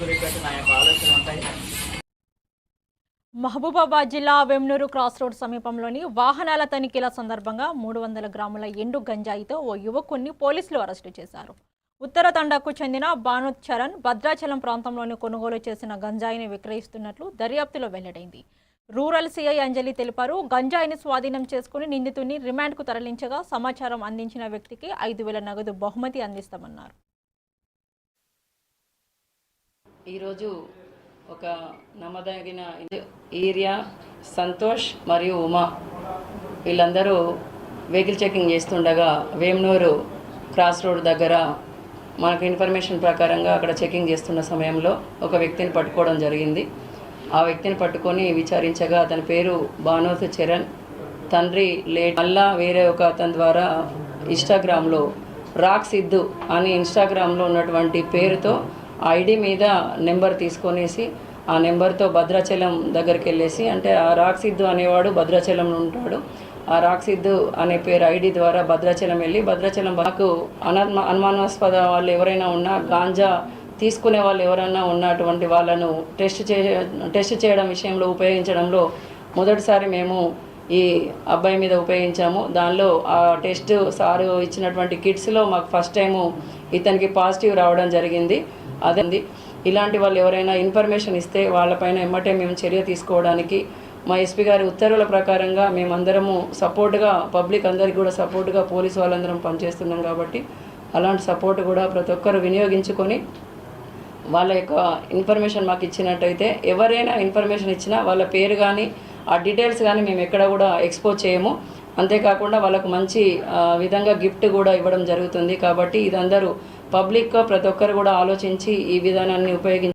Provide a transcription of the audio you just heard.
గురిపెట్టి నా యొక్క ఆలోచన ఉంటాయి. మహబూబాబాద్ జిల్లా వెమ్నూరు క్రాస్ రోడ్ సమీపంలోని వాహనాల తనిఖీల సందర్భంగా 300 గ్రాముల ఎండు గంజాయితో ఓ యువకుణ్ణి పోలీసులు అరెస్టు చేశారు. ఉత్తర తండాకు చెందిన భానుత్ చరణ్ భద్రాచలం ప్రాంతంలోని కొనుగోలు చేసిన గంజాయిని విక్రయిస్తున్నట్లు దర్యాప్తులో వెల్లడైంది. రూరల్ సిఐ అంజలి తెలిపారు. గంజాయిని స్వాధీనం చేసుకుని నిందితుడిని రిమాండ్కు తరలించగా సమాచారం అందించిన వ్యక్తికి 5,000 నగదు బహుమతి అందిస్తామన్నారు. ఈరోజు ఒక నమ్మదగిన ఏరియా సంతోష్ మరియు ఉమా వీళ్ళందరూ వెహికల్ చెకింగ్ చేస్తుండగా వేమ్నూరు క్రాస్ రోడ్ దగ్గర మనకు ఇన్ఫర్మేషన్ ప్రకారంగా అక్కడ చెకింగ్ చేస్తున్న సమయంలో ఒక వ్యక్తిని పట్టుకోవడం జరిగింది. ఆ వ్యక్తిని పట్టుకొని విచారించగా అతని పేరు భానుత్ చరణ్, తండ్రి లేట్. మళ్ళా వేరే ఒక అతని ద్వారా ఇన్స్టాగ్రామ్లో రాక్ సిద్ధు అని ఇన్స్టాగ్రామ్లో ఉన్నటువంటి పేరుతో ఐడి మీద నెంబర్ తీసుకొనేసి ఆ నెంబర్తో భద్రాచలం దగ్గరికి వెళ్ళేసి, అంటే ఆ రాక్ సిద్ధు అనేవాడు భద్రాచలంలో ఉంటాడు. ఆ రాక్ సిద్ధు అనే పేరు ఐడి ద్వారా భద్రాచలం వెళ్ళి భద్రాచలం మాకు అనుమానాస్పద వాళ్ళు ఎవరైనా ఉన్నా, గాంజా తీసుకునే వాళ్ళు ఎవరైనా ఉన్నటువంటి వాళ్ళను టెస్ట్ చేయడం విషయంలో ఉపయోగించడంలో మొదటిసారి మేము ఈ అబ్బాయి మీద ఉపయోగించాము. దానిలో ఆ టెస్ట్ సారు ఇచ్చినటువంటి కిట్స్లో మాకు ఫస్ట్ టైము ఇతనికి పాజిటివ్ రావడం జరిగింది. అదే ఇలాంటి వాళ్ళు ఎవరైనా ఇన్ఫర్మేషన్ ఇస్తే వాళ్ళపైన ఎమ్మటే మేము చర్య తీసుకోవడానికి మా ఎస్పీ గారి ఉత్తర్వుల ప్రకారంగా మేమందరము సపోర్ట్గా, పబ్లిక్ అందరికీ కూడా సపోర్ట్గా పోలీసు వాళ్ళందరం పనిచేస్తున్నాం. కాబట్టి అలాంటి సపోర్ట్ కూడా ప్రతి ఒక్కరు వినియోగించుకొని వాళ్ళ యొక్క ఇన్ఫర్మేషన్ మాకు ఇచ్చినట్టయితే, ఎవరైనా ఇన్ఫర్మేషన్ ఇచ్చినా వాళ్ళ పేరు కానీ ఆ డీటెయిల్స్ కానీ మేము ఎక్కడ కూడా ఎక్స్పోజ్ చేయము. అంతేకాకుండా వాళ్ళకు మంచి విధంగా గిఫ్ట్ కూడా ఇవ్వడం జరుగుతుంది. కాబట్టి ఇదందరూ పబ్లిక్ ప్రతి ఒక్కరు కూడా ఆలోచించి ఈ విధానాన్ని ఉపయోగించి